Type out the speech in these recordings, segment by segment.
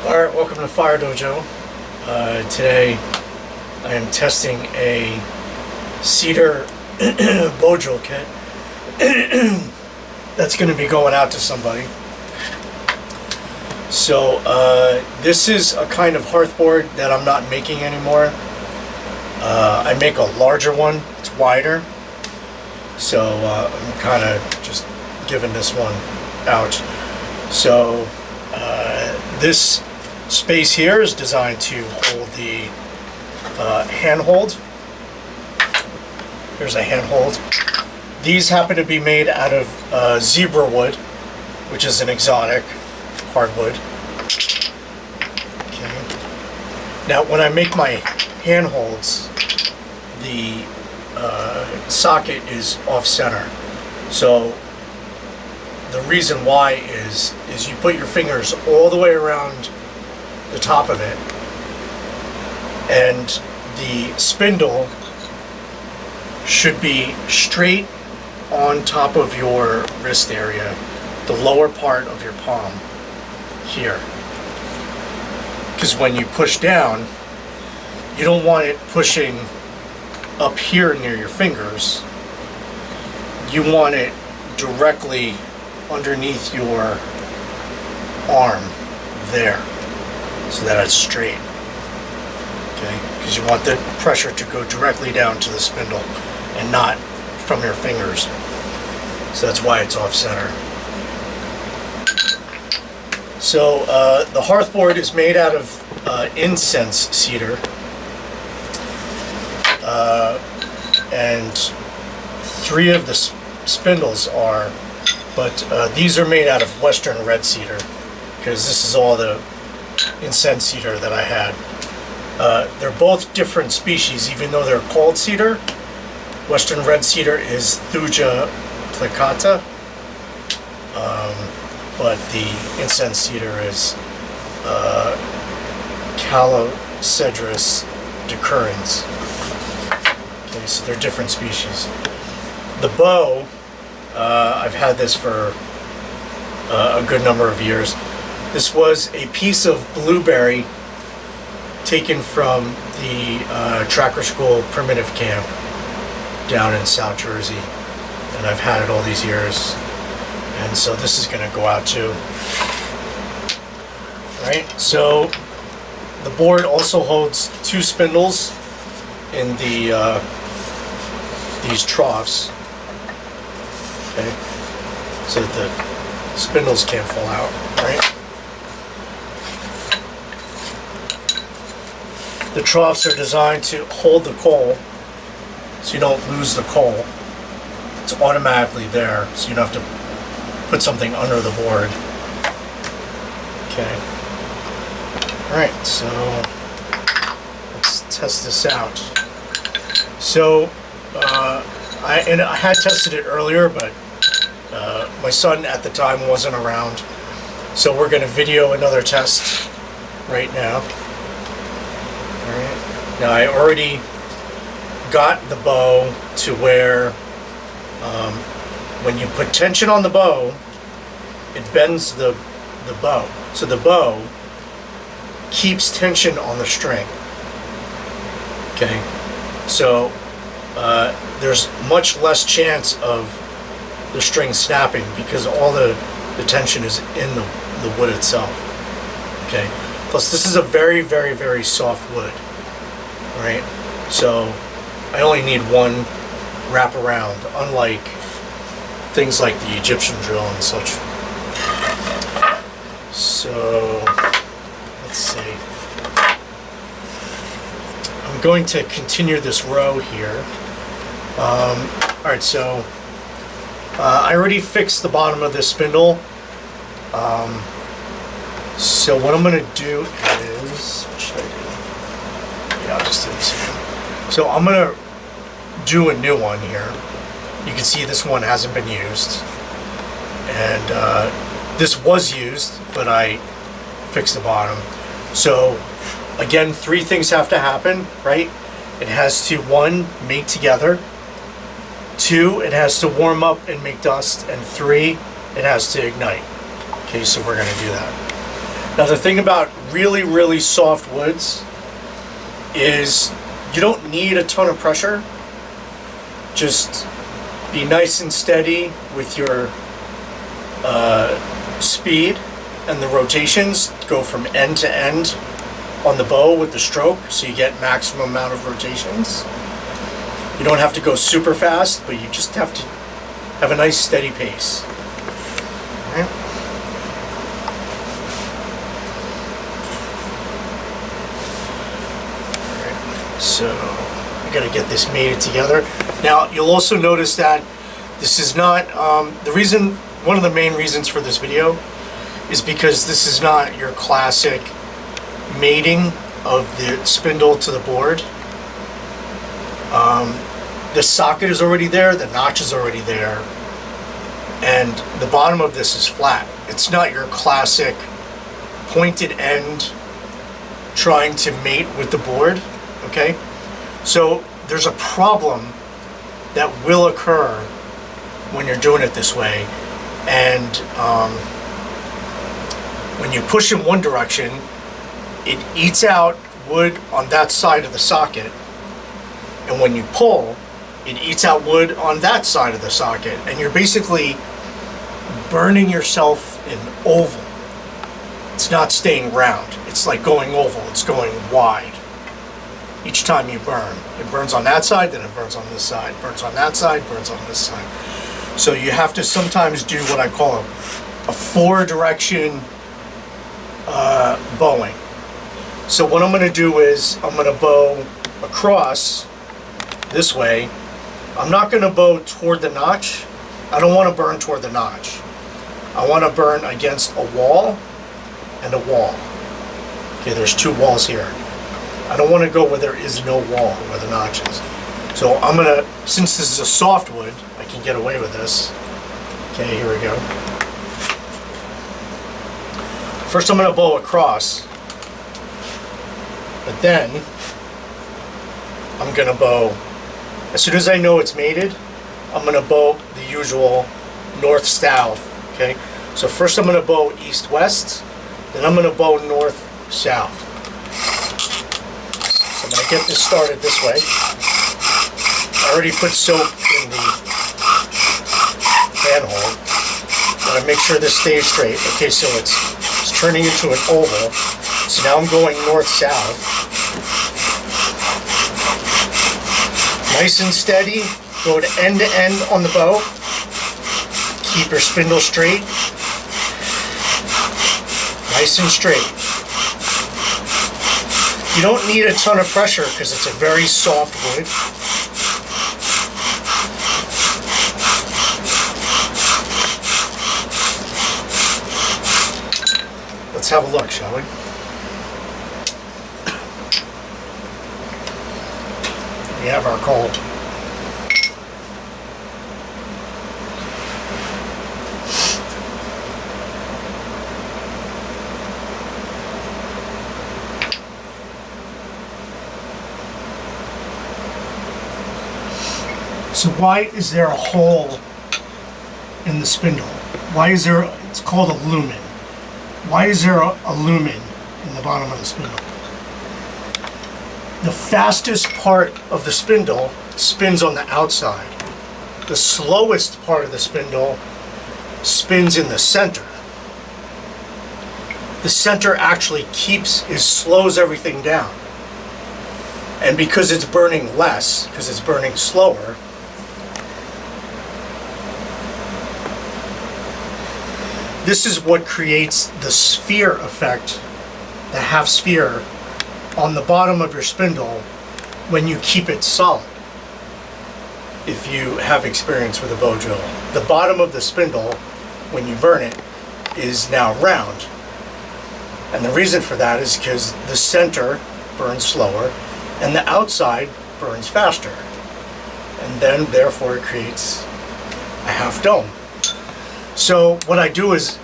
Alright, welcome to Phyre Dojo. Today I am testing a Cedar bow drill kit that's going to be going out to somebody. So this is a kind of hearthboard that I'm not making anymore. I make a larger one, it's wider. So I'm kind of just giving this one out. So this space here is designed to hold the handhold. Here's a handhold. These happen to be made out of zebra wood, which is an exotic hardwood. Okay. Now, when I make my handholds, the socket is off center. So the reason why is you put your fingers all the way around the top of it, and the spindle should be straight on top of your wrist area, the lower part of your palm here. Because when you push down, you don't want it pushing up here near your fingers. You want it directly underneath your arm there, so that it's straight. Okay, because you want the pressure to go directly down to the spindle and not from your fingers. So that's why it's off center. So the hearthboard is made out of incense cedar, and 3 of the spindles are, but these are made out of western red cedar, because this is all the incense cedar that I had. They're both different species, even though they're called cedar. Western red cedar is Thuja plicata, but the incense cedar is Calocedrus decurrens. Okay, so they're different species. The bow, I've had this for a good number of years. This was a piece of blueberry taken from the Tracker School primitive camp down in South Jersey, and I've had it all these years, and so this is going to go out too. Alright, so the board also holds 2 spindles in the these troughs, okay, so that the spindles can't fall out, right? The troughs are designed to hold the coal, so you don't lose the coal. It's automatically there, so you don't have to put something under the board. Okay. Alright, so let's test this out. So, I had tested it earlier, but my son at the time wasn't around. So we're going to video another test right now. Alright. Now I already got the bow to where when you put tension on the bow, it bends the bow. So the bow keeps tension on the string. Okay. So there's much less chance of the string snapping because all the tension is in the wood itself. Okay. Plus, this is a very, very, very soft wood, right? So I only need one wrap around, unlike things like the Egyptian drill and such. So let's see. I'm going to continue this row here. All right, so I already fixed the bottom of this spindle. So what I'm going to do is, what should I do? Yeah, I'll just do this here. So I'm going to do a new one here. You can see this one hasn't been used. And this was used, but I fixed the bottom. So again, 3 things have to happen, right? It has to, 1, mate together. 2, it has to warm up and make dust. And 3, it has to ignite. Okay, so we're going to do that. Now the thing about really, really soft woods is you don't need a ton of pressure. Just be nice and steady with your speed and the rotations. Go from end to end on the bow with the stroke so you get maximum amount of rotations. You don't have to go super fast, but you just have to have a nice steady pace. All right. So I gotta get this mated together. Now you'll also notice that this is not one of the main reasons for this video is because this is not your classic mating of the spindle to the board. The socket is already there, the notch is already there, and the bottom of this is flat. It's not your classic pointed end trying to mate with the board, okay? So there's a problem that will occur when you're doing it this way, and when you push in one direction, it eats out wood on that side of the socket, and when you pull, it eats out wood on that side of the socket, and you're basically burning yourself in oval. It's not staying round. It's like going oval. It's going wide. Each time you burn, it burns on that side, then it burns on this side, burns on that side, burns on this side. So you have to sometimes do what I call a four-direction bowing. So what I'm going to do is I'm going to bow across this way. I'm not going to bow toward the notch. I don't want to burn toward the notch. I want to burn against a wall and a wall. Okay, there's two walls here. I don't want to go where there is no wall, where the notch is. So I'm going to, since this is a softwood, I can get away with this. Okay, here we go. First I'm going to bow across, but then I'm going to bow, as soon as I know it's mated, I'm going to bow the usual north-south, okay? So first I'm going to bow east-west, then I'm going to bow north-south. So I'm going to get this started this way. I already put soap in the handhold. I'm going to make sure this stays straight. Okay, so it's turning into an oval. So now I'm going north-south. Nice and steady. Go to end on the bow. Keep your spindle straight. Nice and straight. You don't need a ton of pressure because it's a very soft wood. Let's have a look, shall we? We have our coal. So why is there a hole in the spindle? Why is there, it's called a lumen. Why is there a lumen in the bottom of the spindle? The fastest part of the spindle spins on the outside. The slowest part of the spindle spins in the center. The center actually slows everything down. And because it's burning less, because it's burning slower, this is what creates the sphere effect, the half sphere on the bottom of your spindle when you keep it solid. If you have experience with a bow drill, the bottom of the spindle, when you burn it, is now round. And the reason for that is because the center burns slower and the outside burns faster. And then, therefore, it creates a half dome. So what I do is,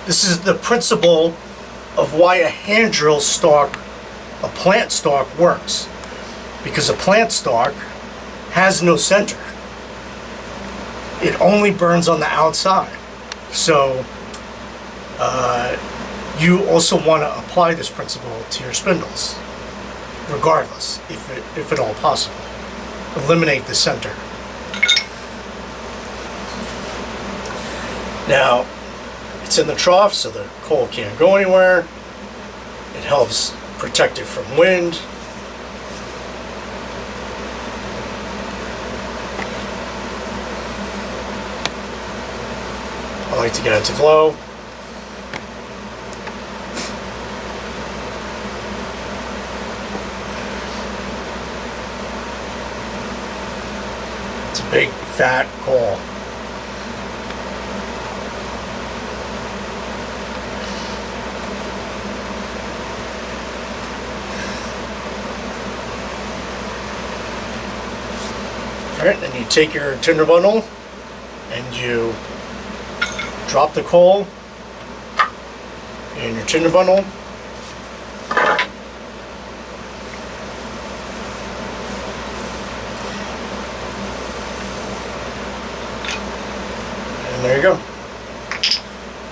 this is the principle of why a hand drill stalk, a plant stalk, works. Because a plant stalk has no center. It only burns on the outside. So You also want to apply this principle to your spindles, regardless, if at all possible. Eliminate the center. Now, it's in the trough, so the coal can't go anywhere. It helps protect it from wind. I like to get it to glow. It's a big, fat coal. Alright, then you take your tinder bundle and you drop the coal in your tinder bundle. And there you go.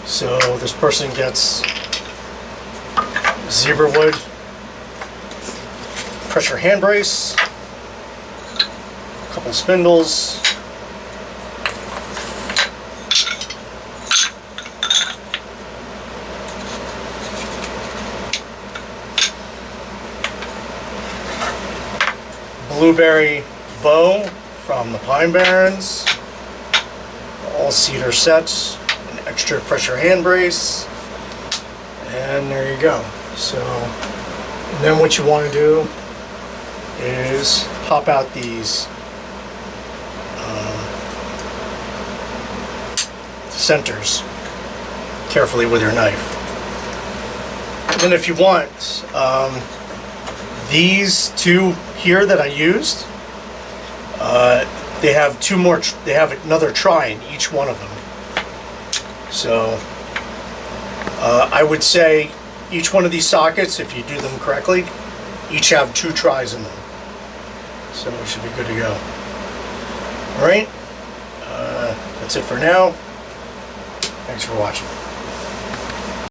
So this person gets zebra wood pressure hand brace, a couple spindles, blueberry bow from the Pine Barrens, all cedar sets, an extra pressure hand brace, and there you go. So, and then what you want to do is pop out these centers carefully with your knife. And then if you want, these two here that I used, they have two more, they have another try in each one of them. So I would say each one of these sockets, if you do them correctly, each have 2 tries in them. So we should be good to go. Alright, that's it for now. Thanks for watching.